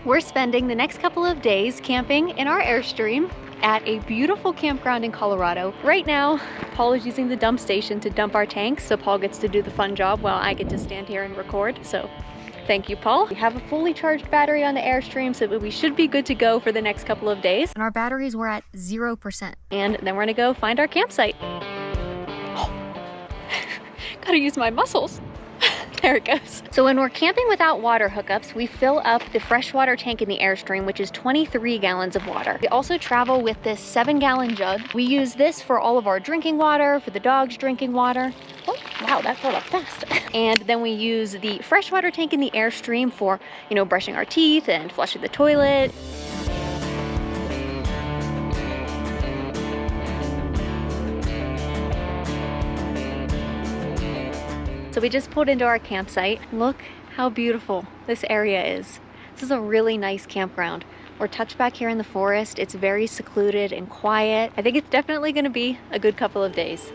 We're spending the next couple of days camping in our Airstream at a beautiful campground in Colorado. Right now, Paul is using the dump station to dump our tanks, so Paul gets to do the fun job while I get to stand here and record. So thank you, Paul. We have a fully charged battery on the Airstream, so we should be good to go for the next couple of days. And our batteries were at 0%. And then we're gonna go find our campsite. Oh. Gotta use my muscles. There it goes. So when we're camping without water hookups, we fill up the freshwater tank in the Airstream, which is 23 gallons of water. We also travel with this 7-gallon jug. We use this for all of our drinking water, for the dogs' drinking water. Oh, wow, that filled up fast. And then we use the freshwater tank in the Airstream for, you know, brushing our teeth and flushing the toilet. So we just pulled into our campsite. Look how beautiful this area is. This is a really nice campground. We're tucked back here in the forest. It's very secluded and quiet. I think it's definitely gonna be a good couple of days.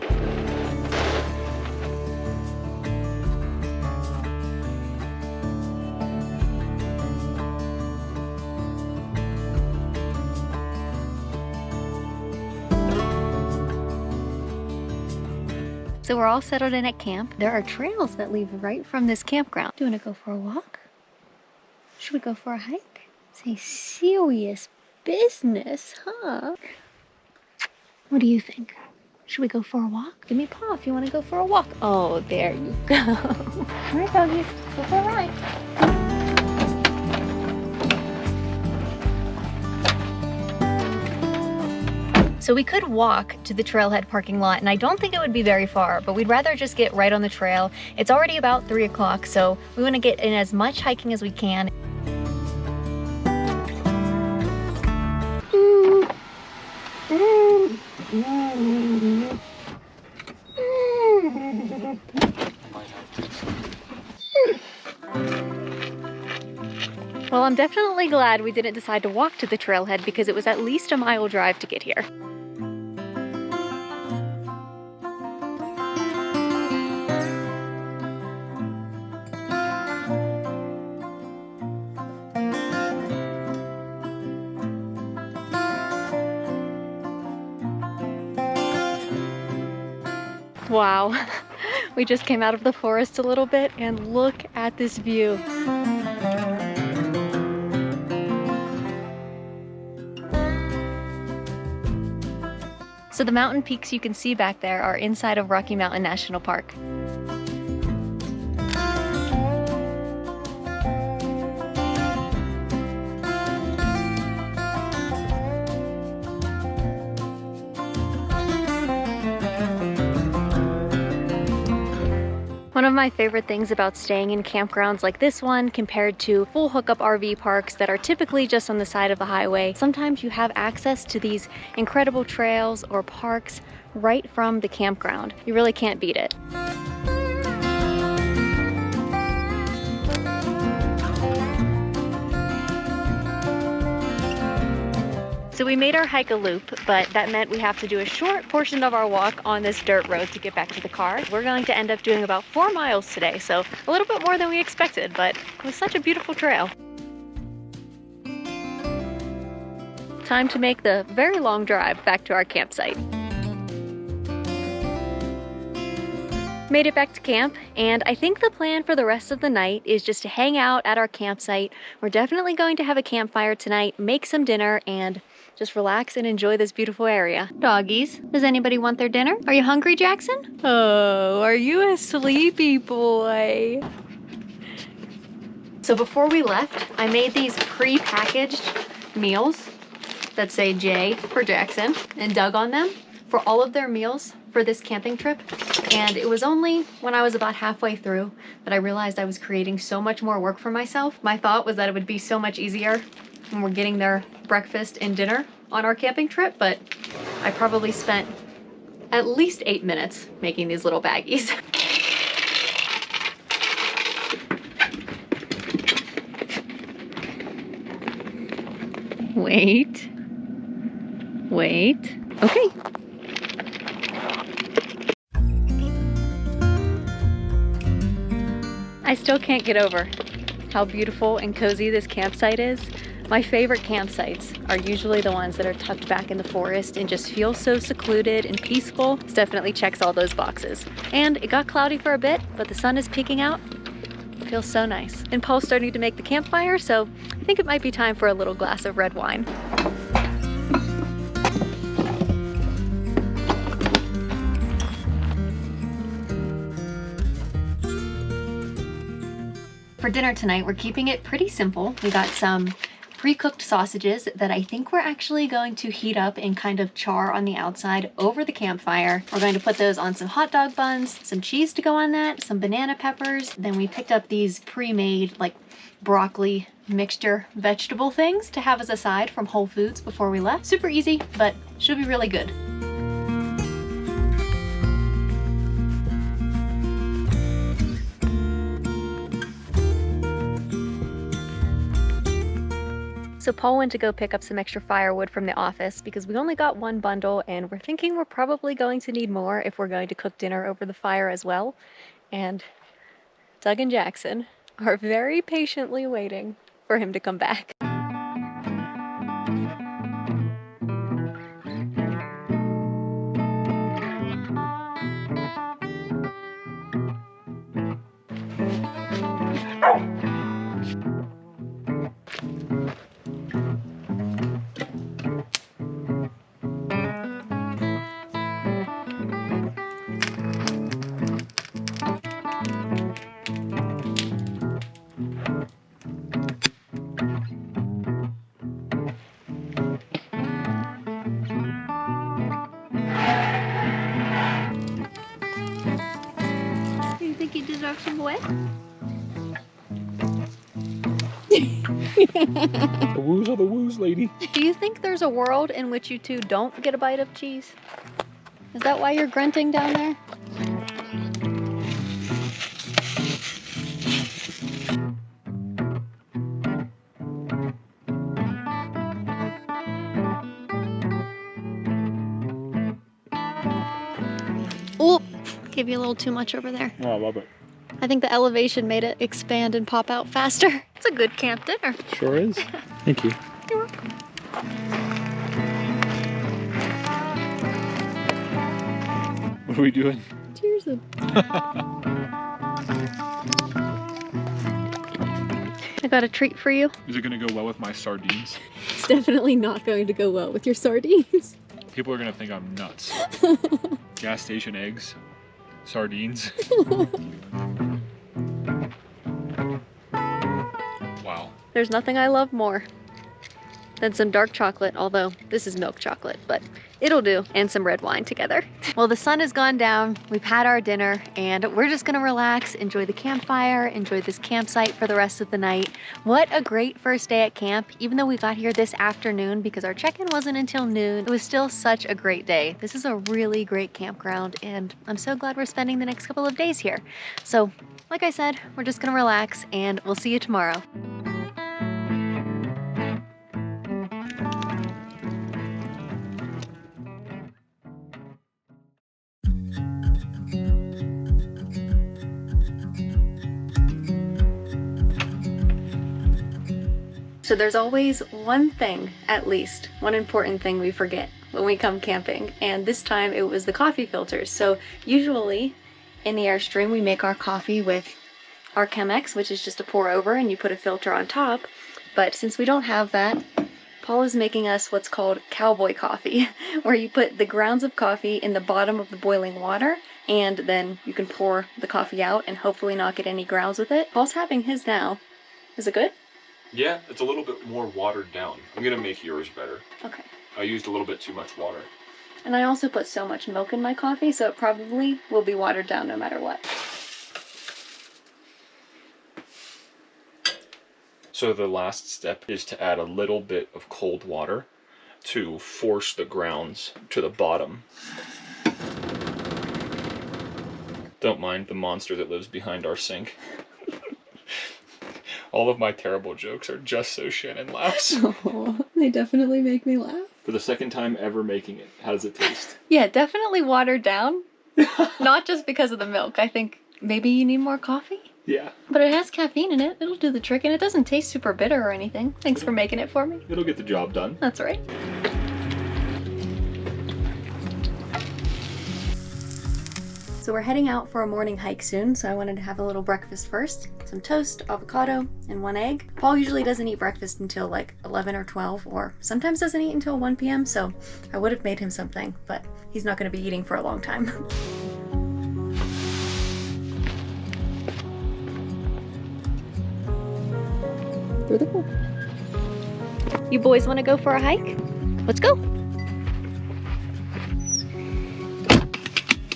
So we're all settled in at camp. There are trails that lead right from this campground. Do you want to go for a walk? Should we go for a hike? Say serious business, huh? What do you think? Should we go for a walk? Give me a paw if you want to go for a walk. Oh, there you go. All right, doggies, go for a ride. So we could walk to the trailhead parking lot, and I don't think it would be very far, but we'd rather just get right on the trail. It's already about 3 o'clock, so we want to get in as much hiking as we can. Well, I'm definitely glad we didn't decide to walk to the trailhead because it was at least a mile drive to get here. Wow, we just came out of the forest a little bit and look at this view. So the mountain peaks you can see back there are inside of Rocky Mountain National Park. One of my favorite things about staying in campgrounds like this one compared to full hookup RV parks that are typically just on the side of the highway, sometimes you have access to these incredible trails or parks right from the campground. You really can't beat it. So we made our hike a loop, but that meant we have to do a short portion of our walk on this dirt road to get back to the car. We're going to end up doing about 4 miles today, so a little bit more than we expected, but it was such a beautiful trail. Time to make the very long drive back to our campsite. Made it back to camp, and I think the plan for the rest of the night is just to hang out at our campsite. We're definitely going to have a campfire tonight, make some dinner, and just relax and enjoy this beautiful area. Doggies, does anybody want their dinner? Are you hungry, Jackson? Oh, are you a sleepy boy? So before we left, I made these pre-packaged meals that say J for Jackson and Doug on them for all of their meals for this camping trip. And it was only when I was about halfway through that I realized I was creating so much more work for myself. My thought was that it would be so much easier when we're getting their breakfast and dinner on our camping trip, but I probably spent at least 8 minutes making these little baggies. Wait. Okay. I still can't get over how beautiful and cozy this campsite is. My favorite campsites are usually the ones that are tucked back in the forest and just feel so secluded and peaceful. This definitely checks all those boxes. And it got cloudy for a bit, but the sun is peeking out. It feels so nice. And Paul's starting to make the campfire, so I think it might be time for a little glass of red wine. For dinner tonight, we're keeping it pretty simple. We got some pre-cooked sausages that I think we're actually going to heat up and kind of char on the outside over the campfire. We're going to put those on some hot dog buns, some cheese to go on that, some banana peppers. Then we picked up these pre-made like broccoli mixture vegetable things to have as a side from Whole Foods before we left. Super easy, but should be really good. So Paul went to go pick up some extra firewood from the office because we only got one bundle and we're thinking we're probably going to need more if we're going to cook dinner over the fire as well. And Doug and Jackson are very patiently waiting for him to come back. What? The woos are the woos, lady. Do you think there's a world in which you two don't get a bite of cheese? Is that why you're grunting down there? Oop! Gave you a little too much over there. Oh, I love it. I think the elevation made it expand and pop out faster. It's a good camp dinner. Sure is. Thank you. You're welcome. What are we doing? Cheers. I got a treat for you. Is it going to go well with my sardines? It's definitely not going to go well with your sardines. People are going to think I'm nuts. Gas station eggs, sardines. Wow. There's nothing I love more than some dark chocolate, although this is milk chocolate, but it'll do, and some red wine together. Well, the sun has gone down, we've had our dinner, and we're just gonna relax, enjoy the campfire, enjoy this campsite for the rest of the night. What a great first day at camp. Even though we got here this afternoon because our check-in wasn't until noon, it was still such a great day. This is a really great campground, and I'm so glad we're spending the next couple of days here. So, like I said, we're just gonna relax, and we'll see you tomorrow. So there's always one thing, at least, one important thing we forget when we come camping, and this time it was the coffee filters. So usually in the Airstream we make our coffee with our Chemex, which is just a pour over and you put a filter on top, but since we don't have that, Paul is making us what's called cowboy coffee, where you put the grounds of coffee in the bottom of the boiling water and then you can pour the coffee out and hopefully not get any grounds with it. Paul's having his now. Is it good? Yeah, it's a little bit more watered down. I'm gonna make yours better. Okay. I used a little bit too much water. And I also put so much milk in my coffee, so it probably will be watered down no matter what. So the last step is to add a little bit of cold water to force the grounds to the bottom. Don't mind the monster that lives behind our sink. All of my terrible jokes are just so Shannon laughs. Oh, they definitely make me laugh. For the second time ever making it, how does it taste? Yeah, definitely watered down. Not just because of the milk. I think maybe you need more coffee? Yeah. But it has caffeine in it. It'll do the trick, and it doesn't taste super bitter or anything. Thanks for making it for me. It'll get the job done. That's right. So we're heading out for a morning hike soon, so I wanted to have a little breakfast first. Some toast, avocado, and 1 egg. Paul usually doesn't eat breakfast until like 11 or 12, or sometimes doesn't eat until 1 p.m., so I would have made him something, but he's not going to be eating for a long time. Through the pool. You boys want to go for a hike? Let's go!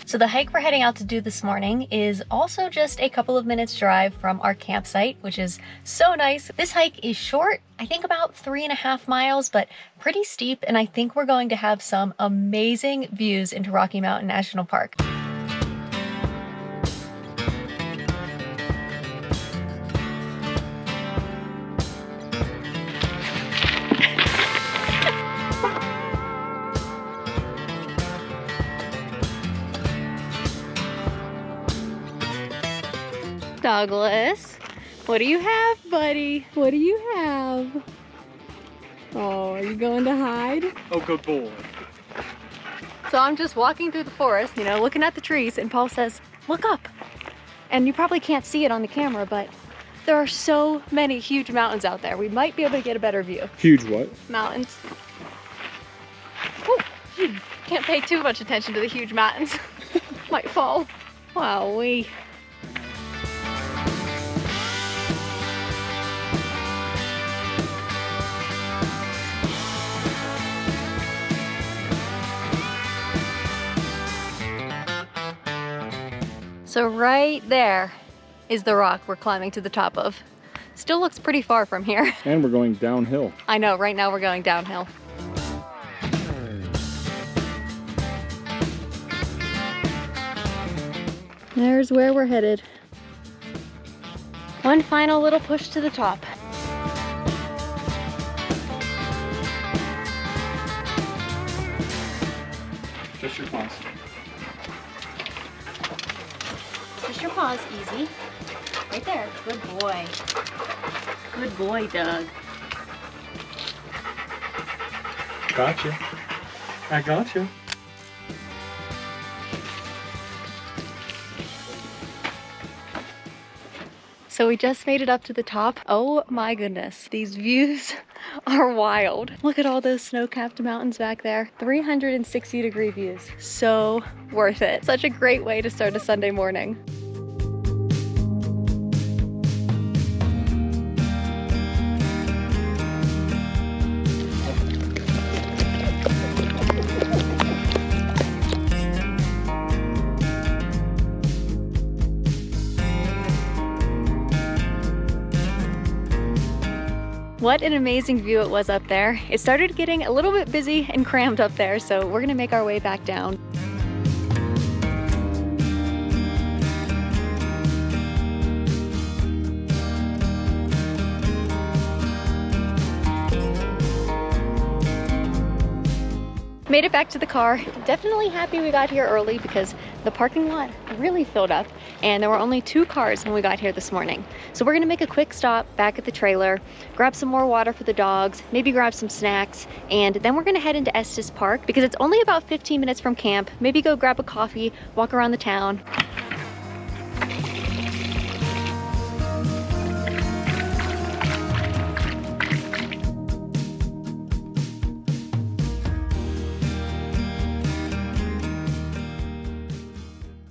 So the hike we're heading out to do this morning is also just a couple of minutes drive from our campsite, which is so nice. This hike is short, I think about 3.5 miles, but pretty steep, and I think we're going to have some amazing views into Rocky Mountain National Park. Douglas, what do you have, buddy? What do you have? Oh, are you going to hide? Oh, good boy. So I'm just walking through the forest, you know, looking at the trees, and Paul says, look up. And you probably can't see it on the camera, but there are so many huge mountains out there. We might be able to get a better view. Huge what? Mountains. Oh, can't pay too much attention to the huge mountains. Might fall. Wowee. So right there is the rock we're climbing to the top of. Still looks pretty far from here. And we're going downhill. I know, right now we're going downhill. There's where we're headed. One final little push to the top. Just your paws. Push your paws, easy. Right there, good boy. Good boy, Doug. Gotcha. I gotcha. So we just made it up to the top. Oh my goodness, these views are wild. Look at all those snow-capped mountains back there. 360-degree views. So worth it. Such a great way to start a Sunday morning. What an amazing view it was up there. It started getting a little bit busy and crammed up there, so we're gonna make our way back down. Made it back to the car. Definitely happy we got here early because the parking lot really filled up and there were only 2 cars when we got here this morning. So we're gonna make a quick stop back at the trailer, grab some more water for the dogs, maybe grab some snacks, and then we're gonna head into Estes Park because it's only about 15 minutes from camp. Maybe go grab a coffee, walk around the town.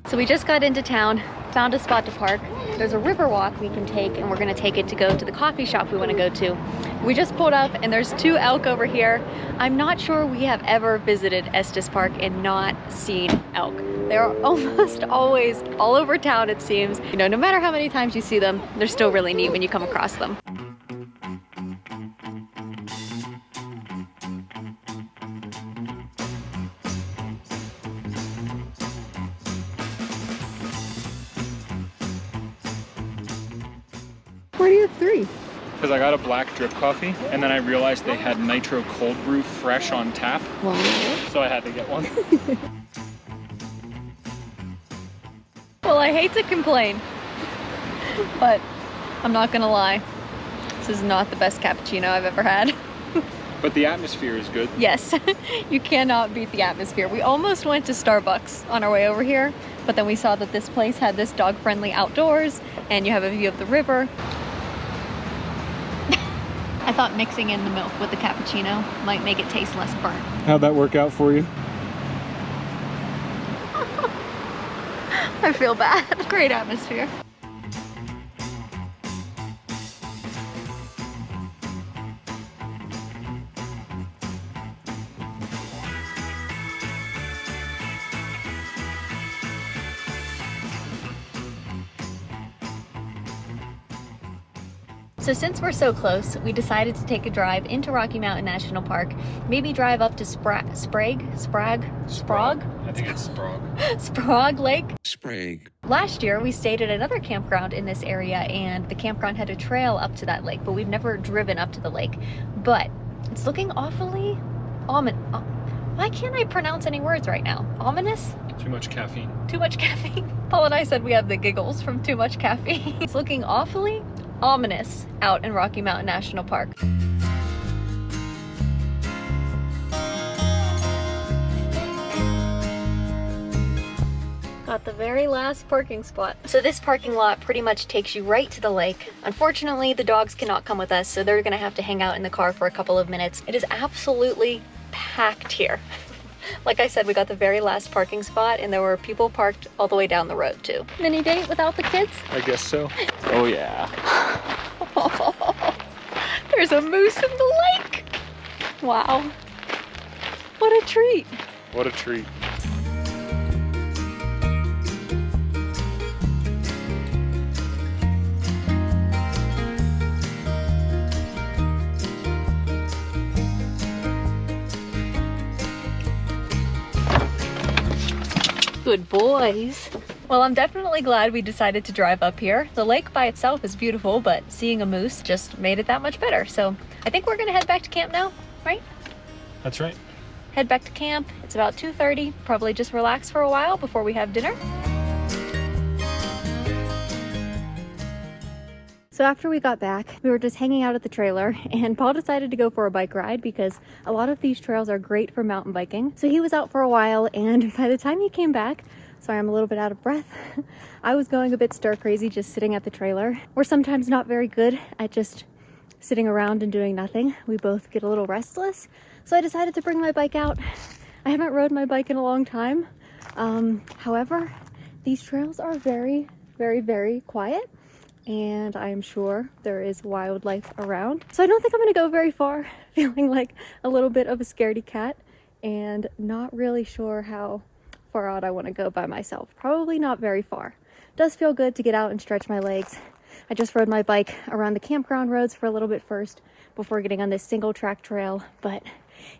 So we just got into town, found a spot to park. There's a river walk we can take and we're gonna take it to go to the coffee shop we wanna go to. We just pulled up and there's 2 elk over here. I'm not sure we have ever visited Estes Park and not seen elk. They're almost always all over town, it seems. You know, no matter how many times you see them, they're still really neat when you come across them. Why do you have 3? Because I got a black drip coffee and then I realized they had nitro cold brew fresh on tap. Wow. So I had to get one. Well, I hate to complain, but I'm not gonna lie, this is not the best cappuccino I've ever had. But the atmosphere is good. Yes, you cannot beat the atmosphere. We almost went to Starbucks on our way over here, but then we saw that this place had this dog-friendly outdoors and you have a view of the river. I thought mixing in the milk with the cappuccino might make it taste less burnt. How'd that work out for you? I feel bad. Great atmosphere. So since we're so close, we decided to take a drive into Rocky Mountain National Park, maybe drive up to Sprague? I think it's Sprague. Sprague Lake. Sprague. Last year, we stayed at another campground in this area, and the campground had a trail up to that lake, but we've never driven up to the lake. But it's looking awfully why can't I pronounce any words right now? Ominous? Too much caffeine. Too much caffeine. Paul and I said we have the giggles from too much caffeine. It's looking awfully ominous out in Rocky Mountain National Park. Got the very last parking spot. So this parking lot pretty much takes you right to the lake. Unfortunately, the dogs cannot come with us, so they're gonna have to hang out in the car for a couple of minutes. It is absolutely packed here. Like I said, we got the very last parking spot and there were people parked all the way down the road too. Mini date without the kids? I guess so. Oh yeah. There's a moose in the lake. Wow. What a treat. What a treat. Good boys. Well, I'm definitely glad we decided to drive up here. The lake by itself is beautiful, but seeing a moose just made it that much better. So I think we're gonna head back to camp now, right? That's right. Head back to camp. It's about 2:30. Probably just relax for a while before we have dinner. So after we got back, we were just hanging out at the trailer and Paul decided to go for a bike ride because a lot of these trails are great for mountain biking. So he was out for a while, and by the time he came back, sorry, I'm a little bit out of breath, I was going a bit stir crazy just sitting at the trailer. We're sometimes not very good at just sitting around and doing nothing. We both get a little restless. So I decided to bring my bike out. I haven't rode my bike in a long time. However, these trails are very, very, very quiet. And I'm sure there is wildlife around. So I don't think I'm gonna go very far, feeling like a little bit of a scaredy cat and not really sure how far out I wanna go by myself. Probably not very far. Does feel good to get out and stretch my legs. I just rode my bike around the campground roads for a little bit first before getting on this single track trail. But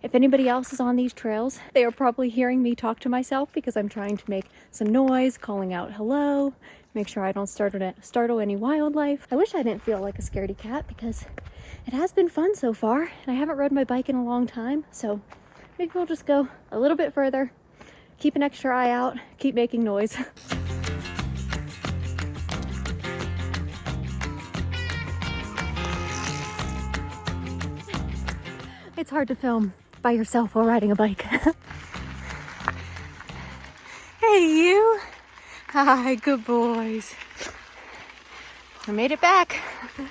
if anybody else is on these trails, they are probably hearing me talk to myself because I'm trying to make some noise, calling out hello, make sure I don't startle any wildlife. I wish I didn't feel like a scaredy cat because it has been fun so far and I haven't rode my bike in a long time. So maybe we'll just go a little bit further, keep an extra eye out, keep making noise. It's hard to film by yourself while riding a bike. Hey, you. Hi, good boys. I made it back.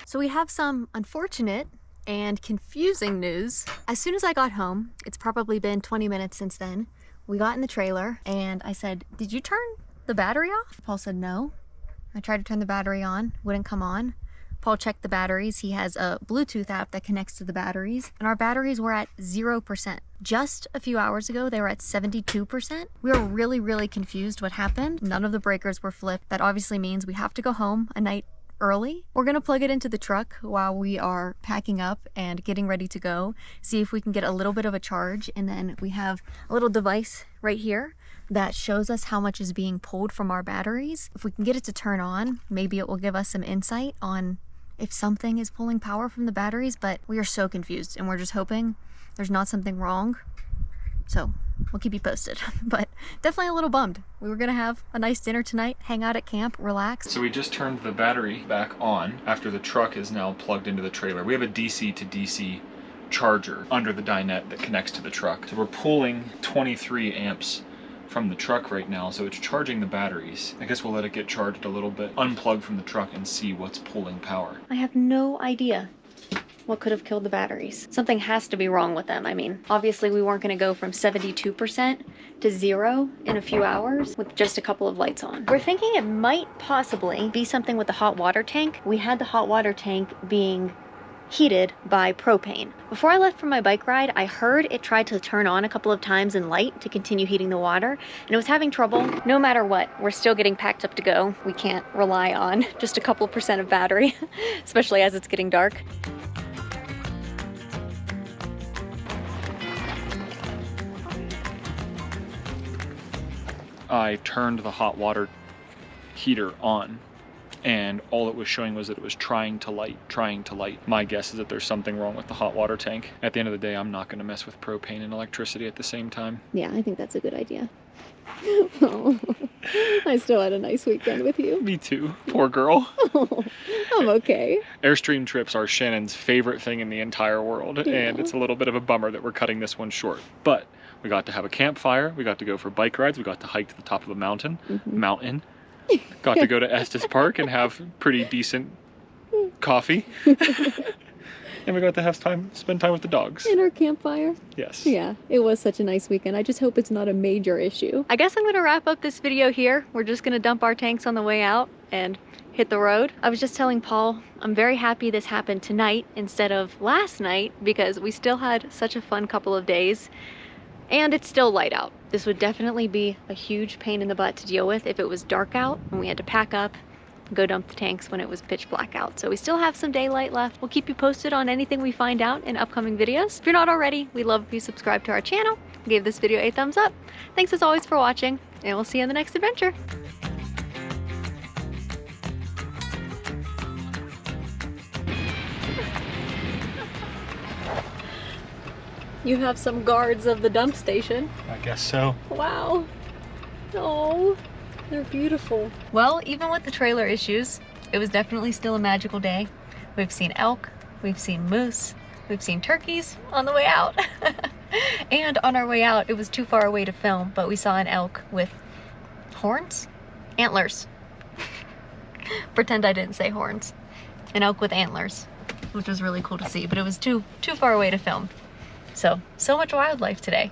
So we have some unfortunate and confusing news. As soon as I got home, it's probably been 20 minutes since then, we got in the trailer and I said, "Did you turn the battery off?" Paul said no. I tried to turn the battery on, wouldn't come on. Paul checked the batteries. He has a Bluetooth app that connects to the batteries, and our batteries were at 0%. Just a few hours ago, they were at 72%. We were really, really confused what happened. None of the breakers were flipped. That obviously means we have to go home a night early. We're gonna plug it into the truck while we are packing up and getting ready to go, see if we can get a little bit of a charge, and then we have a little device right here that shows us how much is being pulled from our batteries. If we can get it to turn on, maybe it will give us some insight on if something is pulling power from the batteries, but we are so confused and we're just hoping there's not something wrong. So we'll keep you posted. But definitely a little bummed. We were gonna have a nice dinner tonight, hang out at camp, relax. So we just turned the battery back on after the truck is now plugged into the trailer. We have a DC to DC charger under the dinette that connects to the truck. So we're pulling 23 amps from the truck right now, so it's charging the batteries. I guess we'll let it get charged a little bit, unplug from the truck, and see what's pulling power. I have no idea what could have killed the batteries. Something has to be wrong with them. I mean, obviously we weren't gonna go from 72% to 0 in a few hours with just a couple of lights on. We're thinking it might possibly be something with the hot water tank. We had the hot water tank being heated by propane. Before I left for my bike ride, I heard it tried to turn on a couple of times in light to continue heating the water, and it was having trouble. No matter what, we're still getting packed up to go. We can't rely on just a couple % of battery, especially as it's getting dark. I turned the hot water heater on, and all it was showing was that it was trying to light. My guess is that there's something wrong with the hot water tank. At the end of the day, I'm not gonna mess with propane and electricity at the same time. Yeah, I think that's a good idea. Oh, I still had a nice weekend with you. Me too, poor girl. Oh, I'm okay. Airstream trips are Shannon's favorite thing in the entire world, and it's a little bit of a bummer that we're cutting this one short. But we got to have a campfire, we got to go for bike rides, we got to hike to the top of a mountain. Got to go to Estes Park and have pretty decent coffee. And we got to have spend time with the dogs. In our campfire? Yes. Yeah, it was such a nice weekend. I just hope it's not a major issue. I guess I'm gonna wrap up this video here. We're just gonna dump our tanks on the way out and hit the road. I was just telling Paul, I'm very happy this happened tonight instead of last night, because we still had such a fun couple of days. And it's still light out. This would definitely be a huge pain in the butt to deal with if it was dark out and we had to pack up and go dump the tanks when it was pitch black out. So we still have some daylight left. We'll keep you posted on anything we find out in upcoming videos. If you're not already, we'd love if you subscribe to our channel, give this video a thumbs up. Thanks as always for watching, and we'll see you in the next adventure. You have some guards of the dump station. I guess so. Wow. Oh, they're beautiful. Well, even with the trailer issues, it was definitely still a magical day. We've seen elk, we've seen moose, we've seen turkeys on the way out. And on our way out, it was too far away to film, but we saw an elk with horns? Antlers. Pretend I didn't say horns. An elk with antlers, which was really cool to see, but it was too far away to film. So much wildlife today.